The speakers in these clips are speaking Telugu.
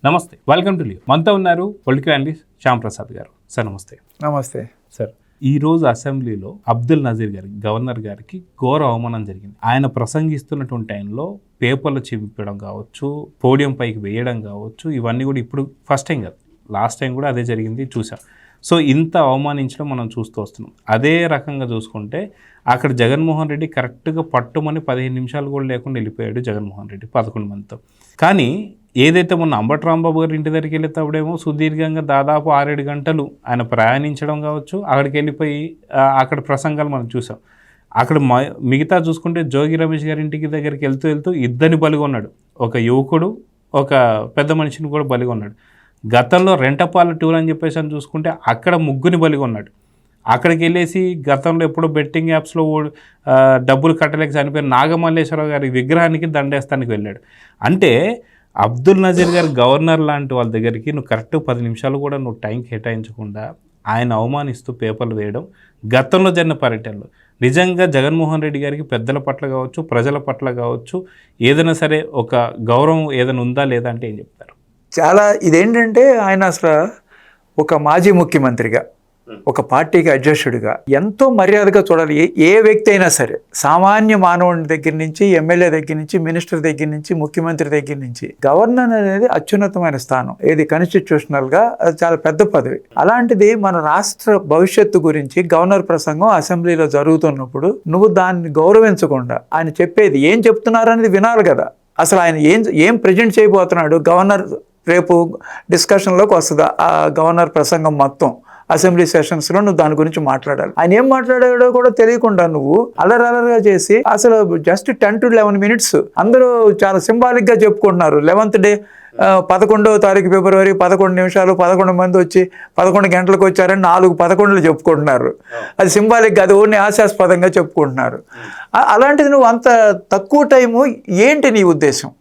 నమస్తే, వెల్కమ్ టు లివ్. మనతో ఉన్నారు పొలిటికల్ అనలిస్ట్ శ్యామ్ ప్రసాద్ గారు. సార్ నమస్తే. నమస్తే సార్. ఈ రోజు అసెంబ్లీలో అబ్దుల్ నజీర్ గారికి, గవర్నర్ గారికి ఘోర అవమానం జరిగింది. ఆయన ప్రసంగిస్తున్నటువంటి టైంలో పేపర్లు చూపించడం కావచ్చు, పోడియం పైకి వేయడం కావచ్చు, ఇవన్నీ కూడా ఇప్పుడు ఫస్ట్ టైం కాదు, లాస్ట్ టైం కూడా అదే జరిగింది, చూసాం. సో ఇంత అవమానించడం మనం చూస్తూ వస్తున్నాం. అదే రకంగా చూసుకుంటే అక్కడ జగన్మోహన్ రెడ్డి కరెక్ట్గా పట్టుమని 15 నిమిషాలు కూడా లేకుండా వెళ్ళిపోయాడు జగన్మోహన్ రెడ్డి 11 మందితో. కానీ ఏదైతే మొన్న అంబటి రాంబాబు గారు ఇంటి దగ్గరికి వెళ్ళేటప్పుడేమో సుదీర్ఘంగా దాదాపు 6-7 గంటలు ఆయన ప్రయాణించడం కావచ్చు, అక్కడికి వెళ్ళిపోయి అక్కడ ప్రసంగాలు మనం చూసాం. అక్కడ మిగతా చూసుకుంటే జోగి రమేష్ గారి ఇంటికి దగ్గరికి వెళ్తూ ఇద్దరిని బలిగొన్నాడు. ఒక యువకుడు, ఒక పెద్ద మనిషిని కూడా బలిగొన్నాడు. గతంలో రెంటపాల టూర్ అని చెప్పేసి అని చూసుకుంటే అక్కడ ముగ్గురిని బలిగొన్నాడు. అక్కడికి వెళ్ళేసి గతంలో ఎప్పుడో బెట్టింగ్ యాప్స్లో డబ్బులు కట్టలేక చనిపోయిన నాగమల్లేశ్వరరావు గారి విగ్రహానికి దండేస్తానికి వెళ్ళాడు. అంటే అబ్దుల్ నజీర్ గారు గవర్నర్ లాంటి వాళ్ళ దగ్గరికి నువ్వు కరెక్ట్ 10 నిమిషాలు కూడా నువ్వు టైం కేటాయించకుండా ఆయన అవమానిస్తూ పేపర్లు వేయడం గతంలో జరిగిన పర్యటనలో నిజంగా జగన్మోహన్ రెడ్డి గారికి పెద్దల పట్ల కావచ్చు, ప్రజల పట్ల కావచ్చు, ఏదైనా సరే ఒక గౌరవం ఏదైనా ఉందా లేదా అంటే ఏం చెప్తారు? చాలా ఇదేంటంటే ఆయన అసలు ఒక మాజీ ముఖ్యమంత్రిగా, ఒక పార్టీకి అధ్యక్షుడిగా ఎంతో మర్యాదగా చూడాలి. ఏ వ్యక్తి అయినా సరే, సామాన్య మానవుని దగ్గర నుంచి, ఎమ్మెల్యే దగ్గర నుంచి, మినిస్టర్ దగ్గర నుంచి, ముఖ్యమంత్రి దగ్గర నుంచి, గవర్నర్ అనేది అత్యున్నతమైన స్థానం. ఇది కాన్స్టిట్యూషనల్గా అది చాలా పెద్ద పదవి. అలాంటిది మన రాష్ట్ర భవిష్యత్తు గురించి గవర్నర్ ప్రసంగం అసెంబ్లీలో జరుగుతున్నప్పుడు నువ్వు దాన్ని గౌరవించకుండా ఆయన చెప్పేది ఏం చెప్తున్నారు అనేది వినాలి కదా. అసలు ఆయన ఏం ప్రజెంట్ చేయబోతున్నాడు, గవర్నర్ రేపు డిస్కషన్లోకి వస్తుందా ఆ గవర్నర్ ప్రసంగం మొత్తం అసెంబ్లీ సెషన్స్లో నువ్వు దాని గురించి మాట్లాడాలి. ఆయన ఏం మాట్లాడాడో కూడా తెలియకుండా నువ్వు అలరగా చేసి అసలు జస్ట్ 10 to 11 minutes అందరూ చాలా సింబాలిక్గా చెప్పుకుంటున్నారు. 11th డే 11వ తారీఖు ఫిబ్రవరి 11 నిమిషాలు 11 మంది వచ్చి 11 గంటలకు వచ్చారని 4:11 చెప్పుకుంటున్నారు. అది సింబాలిక్గా, అది ఓన్లీ హాస్యాస్పదంగా చెప్పుకుంటున్నారు. అలాంటిది నువ్వు అంత తక్కువ టైము ఏంటి నీ ఉద్దేశం?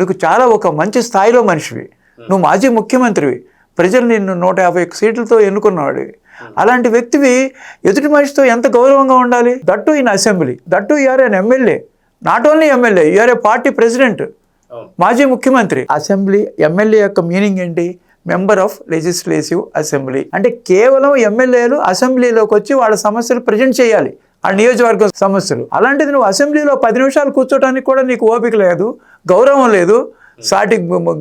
నీకు చాలా ఒక మంచి స్థాయిలో మనిషివి, నువ్వు మాజీ ముఖ్యమంత్రివి, ప్రజలు నిన్ను 150 సీట్లతో ఎన్నుకున్నాడు. అలాంటి వ్యక్తివి ఎదుటి మనిషితో ఎంత గౌరవంగా ఉండాలి? That in assembly, that you're an MLA, not only MLA, you're a party president, మాజీ ముఖ్యమంత్రి. అసెంబ్లీ ఎమ్మెల్యే యొక్క మీనింగ్ ఏంటి? Member of legislative assembly. అంటే కేవలం ఎమ్మెల్యేలు అసెంబ్లీలోకి వచ్చి వాళ్ళ సమస్యలు ప్రజెంట్ చేయాలి, ఆ నియోజకవర్గ సమస్యలు. అలాంటిది నువ్వు అసెంబ్లీలో 10 నిమిషాలు కూర్చోటానికి కూడా నీకు ఓపిక లేదు, గౌరవం లేదు సాటి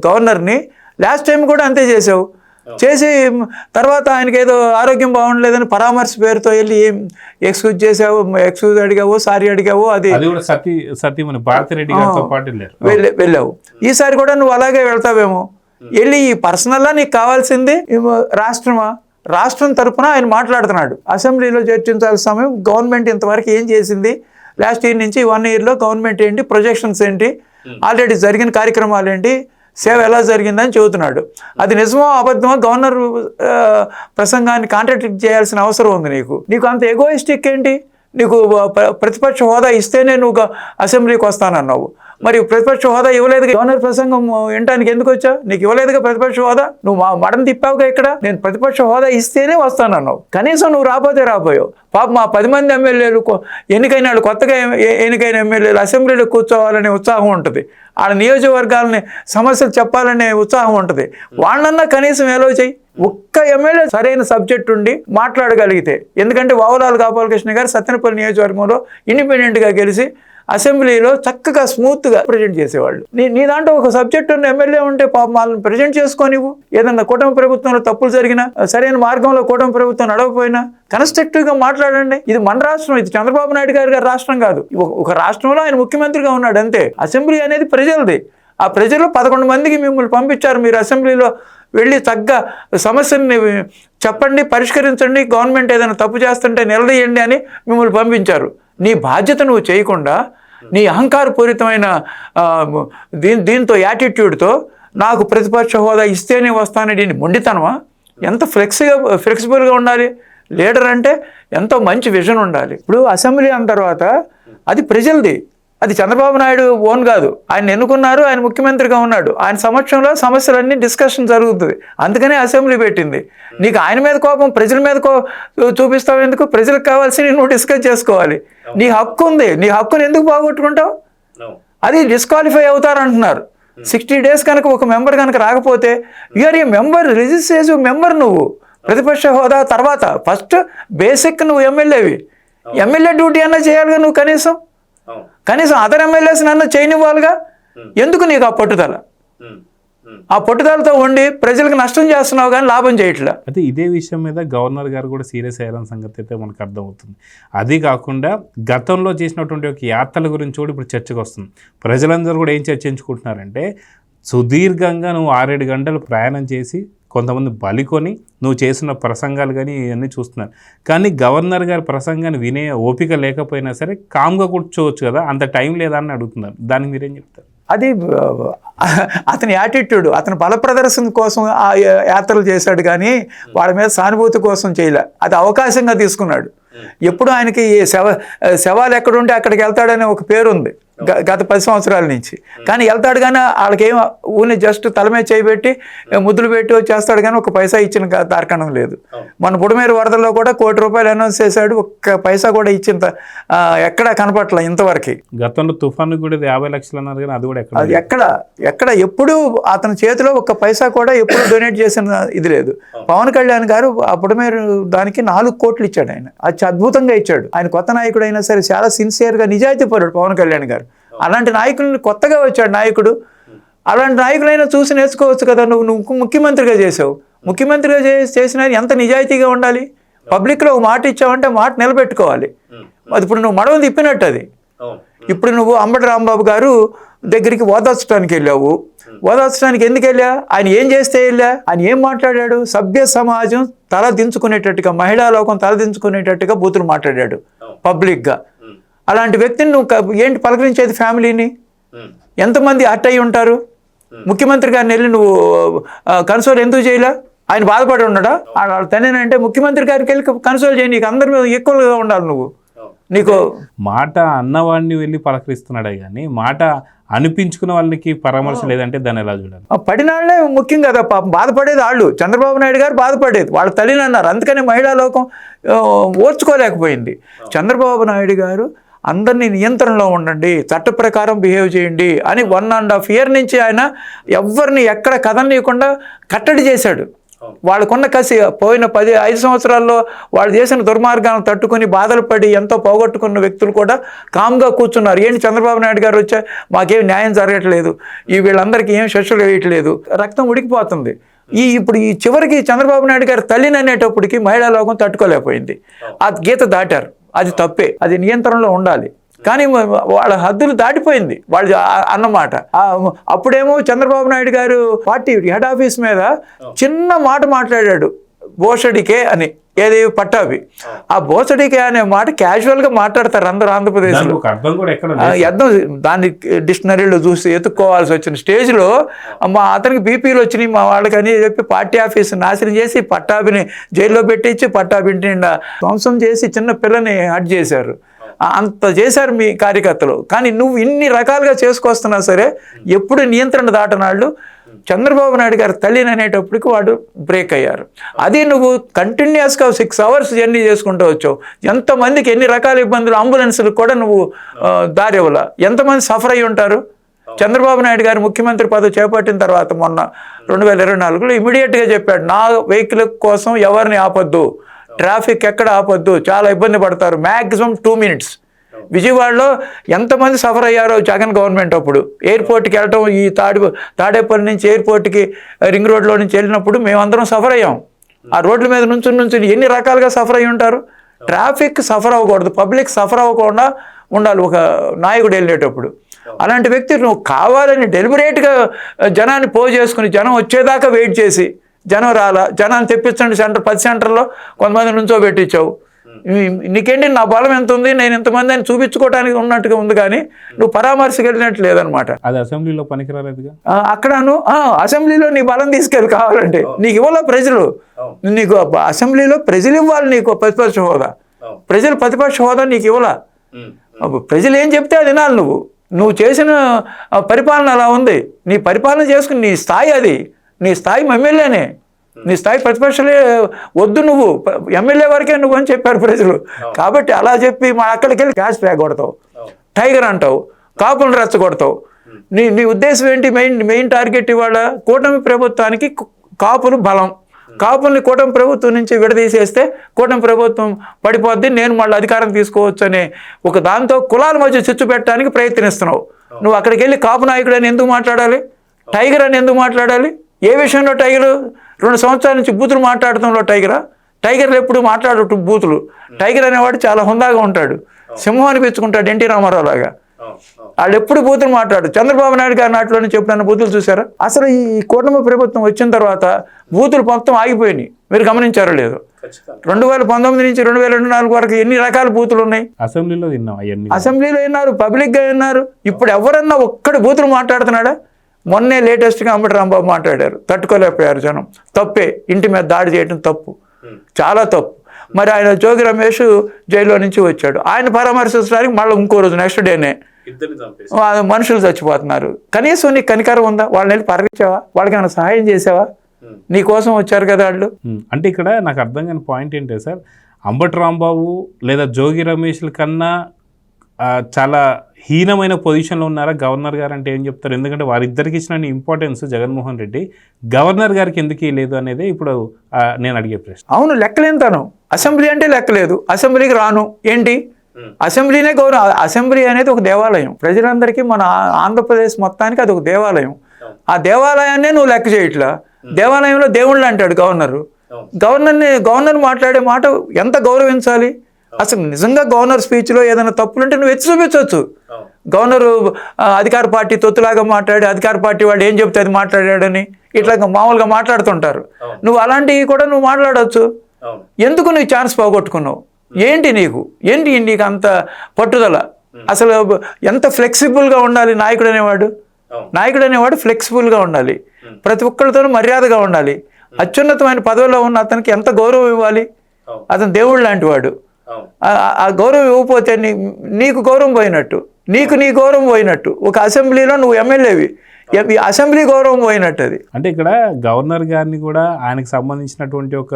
గవర్నర్ని. లాస్ట్ టైం కూడా అంతే చేసావు. చేసి తర్వాత ఆయనకి ఏదో ఆరోగ్యం బాగుండలేదని పరామర్శ పేరుతో వెళ్ళి ఏం ఎక్స్క్యూజ్ చేసావు, ఎక్స్క్యూజ్ అడిగావు, సారీ అడిగావు, అది వెళ్ళావు. ఈసారి కూడా నువ్వు అలాగే వెళ్తావేమో. వెళ్ళి ఈ పర్సనల్లా నీకు కావాల్సింది రాష్ట్రమా? రాష్ట్రం తరఫున ఆయన మాట్లాడుతున్నాడు. అసెంబ్లీలో చర్చించాల్సిన సమయం గవర్నమెంట్ ఇంతవరకు ఏం చేసింది, లాస్ట్ ఇయర్ నుంచి 1 yearలో గవర్నమెంట్ ఏంటి, ప్రొజెక్షన్స్ ఏంటి, ఆల్రెడీ జరిగిన కార్యక్రమాలు ఏంటి, సేవ ఎలా జరిగిందని చెబుతున్నాడు. అది నిజమో అబద్ధమో గవర్నర్ ప్రసంగాన్ని కాంట్రాడిక్ట్ చేయాల్సిన అవసరం ఉంది నీకు అంత ఎగోయిస్టిక్ ఏంటి? నీకు ప్రతిపక్ష హోదా ఇస్తేనే నువ్వు అసెంబ్లీకి వస్తానన్నావు, మరి ప్రతిపక్ష హోదా ఇవ్వలేదు. గవర్నర్ ప్రసంగం వినటానికి ఎందుకు వచ్చావు? నీకు ఇవ్వలేదుగా ప్రతిపక్ష హోదా, నువ్వు మడం తిప్పావుగా. ఇక్కడ నేను ప్రతిపక్ష హోదా ఇస్తేనే వస్తానన్నావు, కనీసం నువ్వు రాపోయావు. పాప మా 10 మంది ఎమ్మెల్యేలు ఎన్నికైన వాళ్ళు, కొత్తగా ఎన్నికైన ఎమ్మెల్యేలు అసెంబ్లీలో కూర్చోవాలనే ఉత్సాహం ఉంటుంది, వాళ్ళ నియోజకవర్గాలని సమస్యలు చెప్పాలనే ఉత్సాహం ఉంటుంది. వాళ్ళన్నా కనీసం ఎలో చేయి. ఒక్క ఎమ్మెల్యే సరైన సబ్జెక్ట్ ఉండి మాట్లాడగలిగితే, ఎందుకంటే వావులాల గోపాలకృష్ణ గారు సత్తెనపల్లి నియోజకవర్గంలో ఇండిపెండెంట్గా గెలిచి అసెంబ్లీలో చక్కగా స్మూత్గా ప్రజెంట్ చేసేవాళ్ళు. నీ దాంట్లో ఒక సబ్జెక్ట్ ఉన్న ఎమ్మెల్యే ఉంటే పాపం వాళ్ళని ప్రజెంట్ చేసుకోనివ్వు. ఏదన్నా కూటమి ప్రభుత్వంలో తప్పులు జరిగినా, సరైన మార్గంలో కూటమి ప్రభుత్వం నడవకపోయినా కన్స్ట్రక్టివ్గా మాట్లాడండి. ఇది మన రాష్ట్రం, ఇది చంద్రబాబు నాయుడు గారి రాష్ట్రం కాదు. ఒక రాష్ట్రంలో ఆయన ముఖ్యమంత్రిగా ఉన్నాడు అంతే. అసెంబ్లీ అనేది ప్రజలది. ఆ ప్రజలు 11 మందికి మిమ్మల్ని పంపించారు. మీరు అసెంబ్లీలో వెళ్ళి చక్కగా సమస్యని చెప్పండి, పరిష్కరించండి, గవర్నమెంట్ ఏదైనా తప్పు చేస్తుంటే నిలదీయండి అని మిమ్మల్ని పంపించారు. నీ బాధ్యత నువ్వు చేయకుండా నీ అహంకారపూరితమైన దీంతో యాటిట్యూడ్తో నాకు ప్రతిపక్ష హోదా ఇస్తేనే వస్తానని మొండితనమా? ఎంత ఫ్లెక్సిబుల్గా ఉండాలి లీడర్ అంటే, ఎంతో మంచి విజన్ ఉండాలి. ఇప్పుడు అసెంబ్లీ అన్న తర్వాత అది ప్రజలది, అది చంద్రబాబు నాయుడు ఓన్ కాదు. ఆయన ఎన్నుకున్నారు, ఆయన ముఖ్యమంత్రిగా ఉన్నాడు, ఆయన సమక్షంలో సమస్యలన్నీ డిస్కషన్ జరుగుతుంది. అందుకనే అసెంబ్లీ పెట్టింది. నీకు ఆయన మీద కోపం, ప్రజల మీద చూపిస్తావు ఎందుకు? ప్రజలకు కావాల్సి నువ్వు డిస్కస్ చేసుకోవాలి. నీ హక్కు ఉంది, నీ హక్కుని ఎందుకు పోగొట్టుకుంటావు? అది డిస్క్వాలిఫై అవుతారంటున్నారు. 60 days కనుక ఒక మెంబర్ కనుక రాకపోతే you're a member, legislative member నువ్వు. ప్రతిపక్ష హోదా తర్వాత ఫస్ట్ బేసిక్ నువ్వు ఎమ్మెల్యేవి. ఎమ్మెల్యే డ్యూటీ అన్నా చేయాలిగా నువ్వు, కనీసం అదర్ ఎమ్మెల్యేస్ నన్ను చేయనివ్వాలిగా. ఎందుకు నీకు ఆ పట్టుదల? ఆ పట్టుదలతో ఉండి ప్రజలకు నష్టం చేస్తున్నావు కానీ లాభం చేయట్లా. అయితే ఇదే విషయం మీద గవర్నర్ గారు కూడా సీరియస్ అయ్యారన్న సంగతి అయితే మనకు అర్థమవుతుంది. అది కాకుండా గతంలో చేసినటువంటి ఒక యాత్రల గురించి కూడా ఇప్పుడు చర్చకు వస్తుంది. ప్రజలందరూ కూడా ఏం చర్చించుకుంటున్నారంటే, సుదీర్ఘంగా నువ్వు 6-7 గంటలు ప్రయాణం చేసి కొంతమంది బలికొని నువ్వు చేసిన ప్రసంగాలు కానీ ఇవన్నీ చూస్తున్నారు. కానీ గవర్నర్ గారి ప్రసంగాన్ని వినే ఓపిక లేకపోయినా సరే కామ్గా కూర్చోవచ్చు కదా, అంత టైం లేదా అని అడుగుతున్నారు. దానికి మీరేం చెప్తారు? అది అతని యాటిట్యూడ్, అతని బల ప్రదర్శన కోసం ఆ యాత్రలు చేశాడు కానీ వాళ్ళ మీద సానుభూతి కోసం చేయలే. అది అవకాశంగా తీసుకున్నాడు. ఎప్పుడు ఆయనకి శవాలు ఎక్కడుంటే అక్కడికి వెళ్తాడనే ఒక పేరు ఉంది గత 10 సంవత్సరాల నుంచి. కానీ వెళ్తాడు కానీ వాళ్ళకేం ఊని జస్ట్ తలమే చేయబెట్టి ముద్దులు పెట్టి వచ్చేస్తాడు కానీ ఒక పైసా ఇచ్చిన దార్కణం లేదు. మన బుడమేరు వరదల్లో కూడా ₹1 కోటి అనౌన్స్ చేశాడు, ఒక్క పైసా కూడా ఇచ్చిన ఎక్కడా కనపట్ల ఇంతవరకు. గతంలో తుఫాను కూడా 50 లక్షలు అన్నారు కానీ అది కూడా ఎక్కడ ఎప్పుడు అతని చేతిలో ఒక్క పైసా కూడా ఎప్పుడు డొనేట్ చేసిన ఇది లేదు. పవన్ కళ్యాణ్ గారు ఆ బుడమేరు దానికి 4 కోట్లు ఇచ్చాడు. ఆయన అది అద్భుతంగా ఇచ్చాడు. ఆయన కొత్త నాయకుడు అయినా సరే చాలా సిన్సియర్గా నిజాయితీ పరుడు పవన్ కళ్యాణ్ గారు. అలాంటి నాయకుడిని కొత్తగా వచ్చాడు నాయకుడు. అలాంటి నాయకులైనా చూసి నేర్చుకోవచ్చు కదా. నువ్వు ముఖ్యమంత్రిగా చేసావు, ముఖ్యమంత్రిగా చేసిన ఎంత నిజాయితీగా ఉండాలి. పబ్లిక్లో ఒక మాట ఇచ్చావంటే మాట నిలబెట్టుకోవాలి. అది ఇప్పుడు నువ్వు మడవ తిప్పినట్టు అది. ఇప్పుడు నువ్వు అంబటి రాంబాబు గారు దగ్గరికి ఓదార్చడానికి వెళ్ళావు. ఓదార్చడానికి ఎందుకు వెళ్ళా? ఆయన ఏం చేస్తే వెళ్ళా? ఆయన ఏం మాట్లాడాడు? సభ్య సమాజం తల దించుకునేటట్టుగా, మహిళా లోకం తల దించుకునేటట్టుగా బూతులు మాట్లాడాడు పబ్లిక్గా. అలాంటి వ్యక్తిని నువ్వు ఏంటి పలకరించేది? ఫ్యామిలీని ఎంతమంది హర్ట్ అయ్యి ఉంటారు? ముఖ్యమంత్రి గారిని వెళ్ళి నువ్వు కన్సోల్ ఎందుకు చేయలే? ఆయన బాధపడి ఉన్నాడా? వాళ్ళ తండ్రినంటే ముఖ్యమంత్రి గారికి వెళ్ళి కన్సోల్ చేయి. నీకు అందరి మీద ఈక్వల్గా ఉండాలి. నువ్వు నీకు మాట అన్నవాడిని వెళ్ళి పలకరిస్తున్నాడే కానీ మాట అనిపించుకున్న వాళ్ళకి పరామర్శ లేదంటే దాన్ని ఎలా చూడాలి? పడిన వాళ్ళే ముఖ్యం కదా. పాపం బాధపడేది వాళ్ళు. చంద్రబాబు నాయుడు గారు బాధపడేది వాళ్ళ తల్లిని అన్నారు. అందుకని మహిళా లోకం ఓర్చుకోలేకపోయింది. చంద్రబాబు నాయుడు గారు అందరినీ నియంత్రణలో ఉండండి, చట్ట ప్రకారం బిహేవ్ చేయండి అని 1.5 year నుంచి ఆయన ఎవరిని ఎక్కడ కదలనీయకుండా కట్టడి చేశాడు. వాళ్ళకున్న కసి పోయిన 5 సంవత్సరాల్లో వాళ్ళు చేసిన దుర్మార్గాలను తట్టుకుని బాధలు పడి ఎంతో పోగొట్టుకున్న వ్యక్తులు కూడా కామ్గా కూర్చున్నారు. ఏంటి చంద్రబాబు నాయుడు గారు వచ్చా మాకేం న్యాయం జరగట్లేదు, వీళ్ళందరికీ ఏం శిక్షలు వేయట్లేదు, రక్తం ఉడికిపోతుంది. ఇప్పుడు చివరికి చంద్రబాబు నాయుడు గారు తల్లిని అనేటప్పటికి మహిళా లోకం తట్టుకోలేకపోయింది. ఆ గీత దాటారు. అది తప్పే. అది నియంత్రణలో ఉండాలి. కానీ వాళ్ళ హద్దులు దాటిపోయింది వాళ్ళు అన్నమాట. అప్పుడేమో చంద్రబాబు నాయుడు గారు పార్టీ హెడ్ ఆఫీస్ మీద చిన్న మాట మాట్లాడాడు, బోసడికే అని. ఏది? పట్టాభి. ఆ బోసడికే అనే మాట క్యాజువల్గా మాట్లాడతారు అందరూ ఆంధ్రప్రదేశ్లో. అర్థం దాన్ని డిక్షనరీలో చూసి ఎత్తుక్కోవాల్సి వచ్చిన స్టేజ్లో అతనికి బీపీలు వచ్చినాయి మా వాళ్ళకని చెప్పి పార్టీ ఆఫీస్ నాశనం చేసి పట్టాభిని జైల్లో పెట్టించి పట్టాభి ఇంటి నిండా ధ్వంసం చేసి చిన్న పిల్లని హట్ చేశారు. అంత చేశారు మీ కార్యకర్తలు. కానీ నువ్వు ఇన్ని రకాలుగా చేసుకొస్తున్నా సరే ఎప్పుడు నియంత్రణ దాటనాళ్ళు చంద్రబాబు నాయుడు గారు తల్లిని అనేటప్పటికి వాడు బ్రేక్ అయ్యారు. అది నువ్వు కంటిన్యూస్గా 6 hours జర్నీ చేసుకుంటూ వచ్చావు. ఎంతమందికి ఎన్ని రకాల ఇబ్బందులు, అంబులెన్సులకు కూడా నువ్వు దారి ఇవ్వాల. ఎంతమంది సఫర్ అయ్యి ఉంటారు? చంద్రబాబు నాయుడు గారు ముఖ్యమంత్రి పదవి చేపట్టిన తర్వాత మొన్న 2024లో ఇమీడియట్గా చెప్పాడు, నా వెహికల్ కోసం ఎవరిని ఆపొద్దు, ట్రాఫిక్ ఎక్కడ ఆపొద్దు, చాలా ఇబ్బంది పడతారు, మ్యాక్సిమం 2 minutes. విజయవాడలో ఎంతమంది సఫర్ అయ్యారో జగన్ గవర్నమెంట్ అప్పుడు. ఎయిర్పోర్ట్కి వెళ్ళటం, ఈ తాడేపల్లి నుంచి ఎయిర్పోర్ట్కి రింగ్ రోడ్లో నుంచి వెళ్ళినప్పుడు మేమందరం సఫర్ అయ్యాం. ఆ రోడ్ల మీద నుంచి ఎన్ని రకాలుగా సఫర్ అయ్యి ఉంటారు. ట్రాఫిక్ సఫర్ అవ్వకూడదు, పబ్లిక్ సఫర్ అవ్వకుండా ఉండాలి ఒక నాయకుడు వెళ్ళేటప్పుడు. అలాంటి వ్యక్తి నువ్వు కావాలని డెలిబరేట్గా జనాన్ని చేసుకుని జనం వచ్చేదాకా వెయిట్ చేసి జనం రాలా, జనాన్ని తెప్పించండి 10 సెంటర్లో కొంతమంది నుంచో పెట్టించావు. నీకేంటి నా బలం ఎంత ఉంది, నేను ఇంతమంది అని చూపించుకోవడానికి ఉన్నట్టుగా ఉంది కానీ నువ్వు పరామర్శకు వెళ్ళినట్టు లేదనమాట. అది అసెంబ్లీలో పనికిరాలేదుగా. అక్కడను అసెంబ్లీలో నీ బలం తీసుకెళ్ళి కావాలంటే నీకు ఇవ్వాల ప్రజలు. నీకు అసెంబ్లీలో ప్రజలు ఇవ్వాలి నీకు ప్రతిపక్ష హోదా. ప్రజలు ప్రతిపక్ష హోదా నీకు ఇవ్వాల. ప్రజలు ఏం చెప్తే అది వినాలి. నువ్వు చేసిన పరిపాలన అలా ఉంది. నీ పరిపాలన చేసుకుని నీ స్థాయి అది, నీ స్థాయి ఎమ్మెల్యేనే, నీ స్థాయి ప్రతిపక్షాలే వద్దు, నువ్వు ఎమ్మెల్యే వరకే నువ్వు అని చెప్పారు ప్రజలు. కాబట్టి అలా చెప్పి మా అక్కడికి వెళ్ళి క్యాష్ బ్యాగ్ కొడతావు, టైగర్ అంటావు, కాపులను రెచ్చగొడతావు. నీ ఉద్దేశం ఏంటి? మెయిన్ టార్గెట్ ఇవాళ కూటమి ప్రభుత్వానికి కాపులు బలం. కాపుల్ని కూటమి ప్రభుత్వం నుంచి విడదీసేస్తే కూటమి ప్రభుత్వం పడిపోద్ది, నేను మళ్ళీ అధికారం తీసుకోవచ్చు అనే ఒక దాంతో కులాల మధ్య చిచ్చు పెట్టడానికి ప్రయత్నిస్తున్నావు. నువ్వు అక్కడికి వెళ్ళి కాపు నాయకుడు అని ఎందుకు మాట్లాడాలి? టైగర్ అని ఎందుకు మాట్లాడాలి? ఏ విషయంలో టైగర్? 2 సంవత్సరాల నుంచి బూతులు మాట్లాడటంలో టైగర్లు ఎప్పుడు మాట్లాడటం బూతులు. టైగర్ అనేవాడు చాలా హుందాగా ఉంటాడు, సింహం అనిపించుకుంటాడు ఎన్టీ రామారావు లాగా. వాళ్ళు ఎప్పుడు బూతులు మాట్లాడు. చంద్రబాబు నాయుడు గారి నాటిలోనే చెప్పిన బూతులు చూసారా? అసలు ఈ కూటమి ప్రభుత్వం వచ్చిన తర్వాత బూతులు మొత్తం ఆగిపోయినాయి. మీరు గమనించారో లేదు? 2019 నుంచి 2024 వరకు ఎన్ని రకాల బూతులు ఉన్నాయి? అసెంబ్లీలో విన్నారు, పబ్లిక్గా విన్నారు. ఇప్పుడు ఎవరన్నా ఒక్కడి బూతులు మాట్లాడుతున్నాడా? మొన్నే లేటెస్ట్గా అంబటి రాంబాబు మాట్లాడారు, తట్టుకోలేకపోయారు జనం. తప్పే, ఇంటి మీద దాడి చేయడం తప్పు, చాలా తప్పు. మరి ఆయన జోగి రమేష్ జైల్లో నుంచి వచ్చాడు, ఆయన పరామర్శించడానికి మళ్ళీ ఇంకో రోజు నెక్స్ట్ డేనే మనుషులు చచ్చిపోతున్నారు. కనీసం నీకు కనికరం ఉందా? వాళ్ళని వెళ్ళి పరగించావా? వాళ్ళకి ఏమైనా సహాయం చేసావా? నీ కోసం వచ్చారు కదా వాళ్ళు. అంటే ఇక్కడ నాకు అర్థం కాని పాయింట్ ఏంటంటే సార్, అంబటి రాంబాబు లేదా జోగి రమేష్ల కన్నా చాలా హీనమైన పొజిషన్లో ఉన్నారా గవర్నర్ గారు అంటే ఏం చెప్తారు? ఎందుకంటే వారిద్దరికి ఇచ్చిన ఇంపార్టెన్స్ జగన్మోహన్ రెడ్డి గవర్నర్ గారికి ఎందుకు లేదు అనేది ఇప్పుడు నేను అడిగే ప్రశ్న. అవును, లెక్కలేంతాను. అసెంబ్లీ అంటే లెక్కలేదు, అసెంబ్లీకి రాను ఏంటి? అసెంబ్లీనే గౌరవం. అసెంబ్లీ అనేది ఒక దేవాలయం, ప్రజలందరికీ మన ఆంధ్రప్రదేశ్ మొత్తానికి అది ఒక దేవాలయం. ఆ దేవాలయాన్నే నువ్వు లెక్క చేయట్లా. దేవాలయంలో దేవుళ్ళు అంటాడు గవర్నర్ మాట్లాడే మాట ఎంత గౌరవించాలి? అసలు నిజంగా గవర్నర్ స్పీచ్లో ఏదైనా తప్పులుంటే నువ్వు ఎత్తి చూపించవచ్చు. గవర్నరు అధికార పార్టీ తొత్తులాగా మాట్లాడి అధికార పార్టీ వాడు ఏం చెప్తే అది మాట్లాడాడని ఇట్లా మామూలుగా మాట్లాడుతుంటారు. నువ్వు అలాంటివి కూడా నువ్వు మాట్లాడవచ్చు. ఎందుకు నువ్వు ఛాన్స్ పోగొట్టుకున్నావు? ఏంటి నీకు అంత పట్టుదల? అసలు ఎంత ఫ్లెక్సిబుల్గా ఉండాలి నాయకుడు అనేవాడు ఫ్లెక్సిబుల్గా ఉండాలి, ప్రతి ఒక్కరితోనూ మర్యాదగా ఉండాలి. అత్యున్నతమైన పదవిలో ఉన్న అతనికి ఎంత గౌరవం ఇవ్వాలి? అతను దేవుడు లాంటి వాడు. ఆ గౌరవం ఇవ్వకపోతే నీకు గౌరవం పోయినట్టు, నీ గౌరవం పోయినట్టు. ఒక అసెంబ్లీలో నువ్వు ఎమ్మెల్యేవి, అసెంబ్లీ గౌరవం పోయినట్టు అది. అంటే ఇక్కడ గవర్నర్ గారిని కూడా ఆయనకు సంబంధించినటువంటి ఒక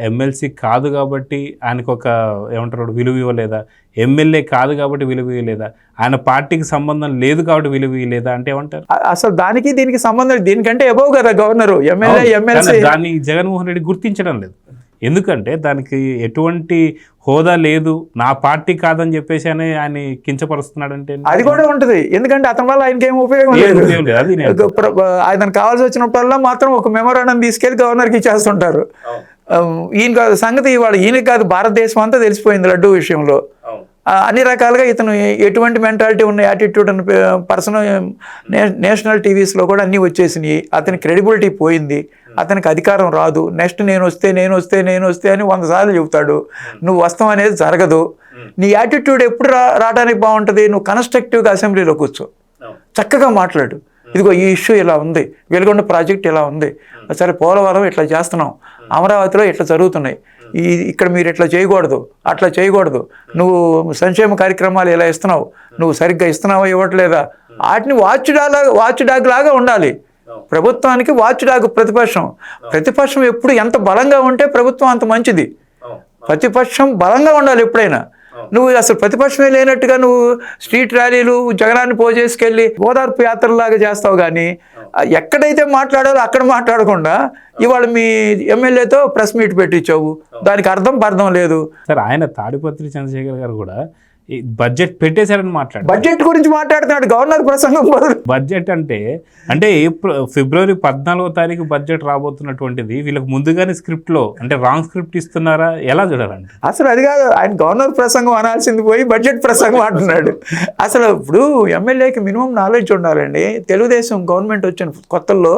ఎమ్మెల్సీ కాదు కాబట్టి ఆయనకు ఒక ఏమంటారు విలువ ఇవ్వలేదా? ఎమ్మెల్యే కాదు కాబట్టి విలువ ఇవ్వలేదా? ఆయన పార్టీకి సంబంధం లేదు కాబట్టి విలువ ఇవ్వలేదా అంటే ఏమంటారు? అసలు దీనికి సంబంధం, దీనికంటే ఎబవ్ కదా గవర్నరు, ఎమ్మెల్సీ. దాన్ని జగన్మోహన్ రెడ్డి గుర్తించడం లేదు. ఎందుకంటే దానికి ఎటువంటి హోదా లేదు, నా పార్టీ కాదని చెప్పేసి అని ఆయన కించపరుస్తున్నాడు అంటే అది కూడా ఉంటుంది. ఎందుకంటే అతని వల్ల ఆయనకి ఏం ఉపయోగం లేదు. ఆయన కావాల్సి వచ్చినప్పుడల్లా మాత్రం ఒక మెమోరాండం తీసుకెళ్లి గవర్నర్కి ఇచ్చేస్తుంటారు. ఈయన సంగతి ఇవాళ ఈయనకి కాదు, భారతదేశం అంతా తెలిసిపోయింది లడ్డూ విషయంలో. అన్ని రకాలుగా ఇతను ఎటువంటి మెంటాలిటీ ఉన్న యాటిట్యూడ్ అనే పర్సన్ నేషనల్ టీవీస్లో కూడా అన్నీ వచ్చేసినాయి. అతని క్రెడిబిలిటీ పోయింది, అతనికి అధికారం రాదు. నెక్స్ట్ నేను వస్తే అని 100 సార్లు చెబుతాడు. నువ్వు వస్తాం అనేది జరగదు. నీ యాటిట్యూడ్ ఎప్పుడు రావడానికి బాగుంటుంది? నువ్వు కన్స్ట్రక్టివ్గా అసెంబ్లీలో కూర్చో, చక్కగా మాట్లాడు. ఇదిగో ఈ ఇష్యూ ఇలా ఉంది, వెలుగొండ ప్రాజెక్ట్ ఇలా ఉంది, సరే పోలవరం ఇట్లా చేస్తున్నాం, అమరావతిలో ఇట్లా జరుగుతున్నాయి, ఇక్కడ మీరు ఇట్లా చేయకూడదు, అట్లా చేయకూడదు, నువ్వు సంక్షేమ కార్యక్రమాలు ఇలా ఇస్తున్నావు, నువ్వు సరిగ్గా ఇస్తున్నావా ఇవ్వట్లేదా? వాటిని వాచ్ డాగ్ లాగా ఉండాలి. ప్రభుత్వానికి వాచ్ డాగ్ ప్రతిపక్షం ఎప్పుడు ఎంత బలంగా ఉంటే ప్రభుత్వం అంత మంచిది. ప్రతిపక్షం బలంగా ఉండాలి ఎప్పుడైనా. నువ్వు అసలు ప్రతిపక్షమే లేనట్టుగా నువ్వు స్ట్రీట్ ర్యాలీలు జగనాన్ని పోజేసుకెళ్ళి ఓదార్పు యాత్రలాగా చేస్తావు. కానీ ఎక్కడైతే మాట్లాడాలో అక్కడ మాట్లాడకుండా ఇవాళ మీ ఎమ్మెల్యేతో ప్రెస్ మీట్ పెట్టించావు, దానికి అర్థం లేదు. సార్ ఆయన తాడిపత్రి చంద్రశేఖర్ గారు కూడా బడ్జెట్ పెట్టేశారని బడ్జెట్ గురించి మాట్లాడుతున్నాడు గవర్నర్ ప్రసంగం. బడ్జెట్ అంటే ఫిబ్రవరి 14వ తారీఖు బడ్జెట్ రాబోతున్నటువంటిది వీళ్ళకి ముందుగానే స్క్రిప్ట్లో అంటే రాంగ్ స్క్రిప్ట్ ఇస్తున్నారా? ఎలా చూడాలండి? అసలు అది కాదు, ఆయన గవర్నర్ ప్రసంగం అనాల్సింది పోయి బడ్జెట్ ప్రసంగం అంటున్నాడు. అసలు ఇప్పుడు ఎమ్మెల్యేకి మినిమం నాలెడ్జ్ ఉండాలండి. తెలుగుదేశం గవర్నమెంట్ వచ్చిన కొత్తల్లో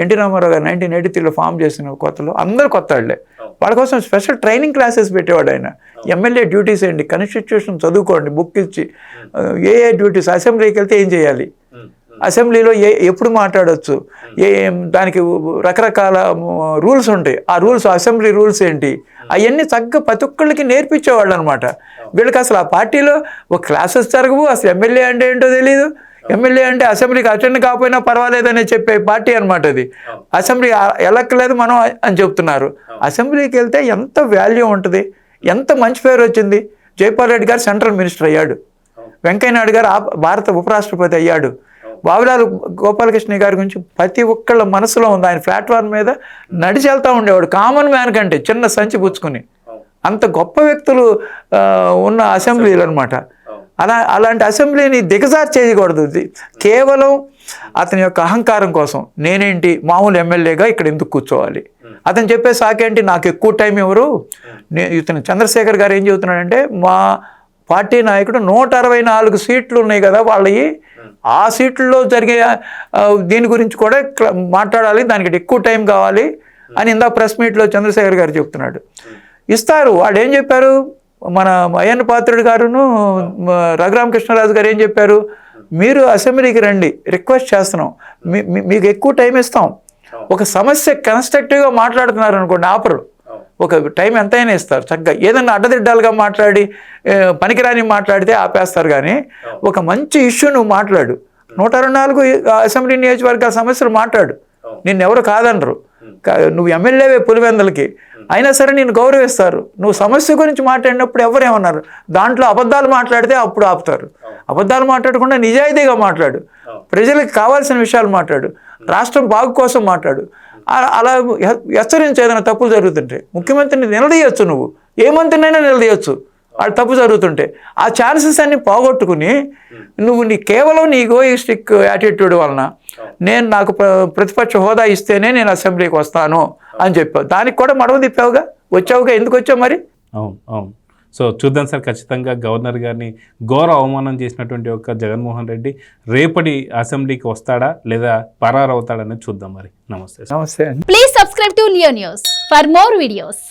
ఎన్టీ రామారావు గారు 1983లో ఫామ్ చేసిన కొత్తలో అందరూ కొత్త వాళ్ళే. వాళ్ళ కోసం స్పెషల్ ట్రైనింగ్ క్లాసెస్ పెట్టేవాడు ఆయన. ఎమ్మెల్యే డ్యూటీస్ ఏంటి, కాన్స్టిట్యూషన్ చదువుకోండి, బుక్ ఇచ్చి ఏ డ్యూటీస్, అసెంబ్లీకి వెళ్తే ఏం చేయాలి, అసెంబ్లీలో ఎప్పుడు మాట్లాడవచ్చు, దానికి రకరకాల రూల్స్ ఉంటాయి. ఆ రూల్స్, అసెంబ్లీ రూల్స్ ఏంటి, అవన్నీ చక్కగా ప్రతి ఒక్కళ్ళకి నేర్పించేవాళ్ళు అనమాట. వీళ్ళకి అసలు ఆ పార్టీలో ఒక క్లాసెస్ జరగవు, అసలు ఎమ్మెల్యే అంటే ఏంటో తెలియదు. ఎమ్మెల్యే అంటే అసెంబ్లీకి అటెండ్ కాకపోయినా పర్వాలేదని చెప్పే పార్టీ అనమాట అది. అసెంబ్లీ ఎలక్కలేదు మనం అని చెప్తున్నారు. అసెంబ్లీకి వెళ్తే ఎంత వాల్యూ ఉంటుంది, ఎంత మంచి పేరు వచ్చింది. జైపాల్ రెడ్డి గారు సెంట్రల్ మినిస్టర్ అయ్యాడు, వెంకయ్య నాయుడు గారు భారత ఉపరాష్ట్రపతి అయ్యాడు, బాబులాల్ గోపాలకృష్ణ గారి గురించి ప్రతి ఒక్కళ్ళ మనసులో ఉంది. ఆయన ప్లాట్ఫామ్ మీద నడిచి వెళ్తూ ఉండేవాడు, కామన్ మ్యాన్ కంటే చిన్న సంచి పుచ్చుకుని. అంత గొప్ప వ్యక్తులు ఉన్న అసెంబ్లీలు అనమాట. అలాంటి అసెంబ్లీని దిగజారు చేయకూడదు. కేవలం అతని యొక్క అహంకారం కోసం నేనేంటి మామూలు ఎమ్మెల్యేగా ఇక్కడ ఎందుకు కూర్చోవాలి, అతను చెప్పే సాకేంటి నాకు ఎక్కువ టైం ఎవరు. ఇతను చంద్రశేఖర్ గారు ఏం చెబుతున్నాడంటే మా పార్టీ నాయకుడు 164 సీట్లు ఉన్నాయి కదా వాళ్ళవి, ఆ సీట్లలో జరిగే దీని గురించి కూడా మాట్లాడాలి, దానికి ఎక్కువ టైం కావాలి అని ఇందా ప్రెస్ మీట్లో చంద్రశేఖర్ గారు చెప్తున్నాడు. ఇస్తారు. వాళ్ళు ఏం చెప్పారు, మన అయ్యన్న పాత్రుడు గారును రఘురామకృష్ణరాజు గారు ఏం చెప్పారు, మీరు అసెంబ్లీకి రండి, రిక్వెస్ట్ చేస్తున్నాం, మీకు ఎక్కువ టైం ఇస్తాం. ఒక సమస్య కన్స్ట్రక్టివ్గా మాట్లాడుతున్నారు అనుకోండి, ఆపరు. ఒక టైం ఎంతైనా ఇస్తారు చక్కగా. ఏదన్నా అడ్డదిడ్డాలుగా మాట్లాడి పనికిరాని మాట్లాడితే ఆపేస్తారు. కానీ ఒక మంచి ఇష్యూ నువ్వు మాట్లాడు, 124 అసెంబ్లీ నియోజకవర్గాల సమస్యలు మాట్లాడు, నిన్నెవరు కాదనరు. నువ్వు ఎమ్మెల్యేవే పులివెందలకి, అయినా సరే నేను గౌరవిస్తారు. నువ్వు సమస్య గురించి మాట్లాడినప్పుడు ఎవరేమన్నారు, దాంట్లో అబద్ధాలు మాట్లాడితే అప్పుడు ఆపుతారు. అబద్ధాలు మాట్లాడకుండా నిజాయితీగా మాట్లాడు, ప్రజలకు కావాల్సిన విషయాలు మాట్లాడు, రాష్ట్రం బాగు కోసం మాట్లాడు. అలా హెచ్చరించి ఏదైనా తప్పులు జరుగుతుంటే ముఖ్యమంత్రిని నిలదీయచ్చు, నువ్వు ఏ మంత్రినైనా నిలదీయచ్చు వాళ్ళు తప్పు జరుగుతుంటే. ఆ ఛాన్సెస్ అన్ని పోగొట్టుకుని నువ్వు కేవలం నీ ఈగోయిస్టిక్ యాటిట్యూడ్ వలన నాకు ప్రతిపక్ష హోదా ఇస్తేనే నేను అసెంబ్లీకి వస్తాను అని చెప్పావు. దానికి కూడా మడవ తిప్పావుగా, వచ్చావుగా, ఎందుకు వచ్చావు మరి? అవును అవును. సో చూద్దాం సార్, ఖచ్చితంగా గవర్నర్ గారిని ఘోర అవమానం చేసినటువంటి ఒక జగన్మోహన్ రెడ్డి రేపటి అసెంబ్లీకి వస్తాడా లేదా పరారు అవుతాడనేది చూద్దాం మరి. నమస్తే. నమస్తే. Please subscribe to Leo news for more videos.